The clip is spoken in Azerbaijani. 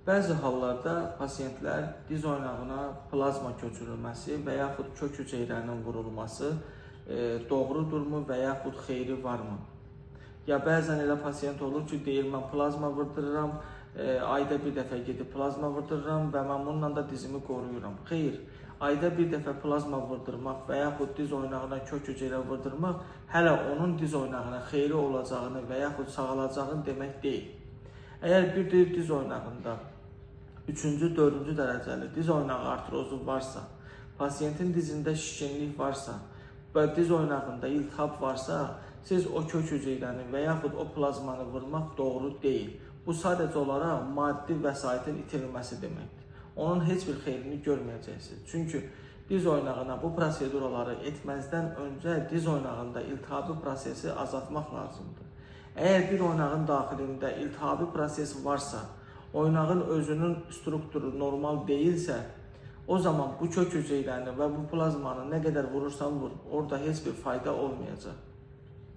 Bəzi hallarda pasiyentlər diz oynağına plazma köçürülməsi və yaxud kök hüceyrənin vurulması doğrudurmu və yaxud xeyri varmı? Ya bəzən elə pasiyent olur ki, deyir mən plazma vurdururam, ayda bir dəfə gedib plazma vurdururam və mən bununla da dizimi qoruyuram. Xeyr, ayda bir dəfə plazma vurdurmaq və yaxud diz oynağına kök hüceyrə vurdurmaq hələ onun diz oynağına xeyri olacağını və yaxud sağalacağını demək deyil. Əgər bir diz oynağında 3-cü, 4-cü dərəcəli diz oynağı artrozu varsa, pasiyentin dizində şişkinlik varsa və diz oynağında iltihab varsa, siz o kök hüceyrəni və yaxud o plazmanı vurmaq doğru deyil. Bu sadəcə olaraq maddi vəsaitin itirilməsi deməkdir. Onun heç bir xeyrini görməyəcəksiniz. Çünki diz oynağına bu proseduraları etməzdən öncə diz oynağında iltihabi prosesi azaltmaq lazımdır. Əgər bir oynağın daxilində iltihabi proses varsa, oynağın özünün strukturu normal deyilsə, o zaman bu kök hüceyrəni və bu plazmanı nə qədər vurursan vur, orada heç bir fayda olmayacaq.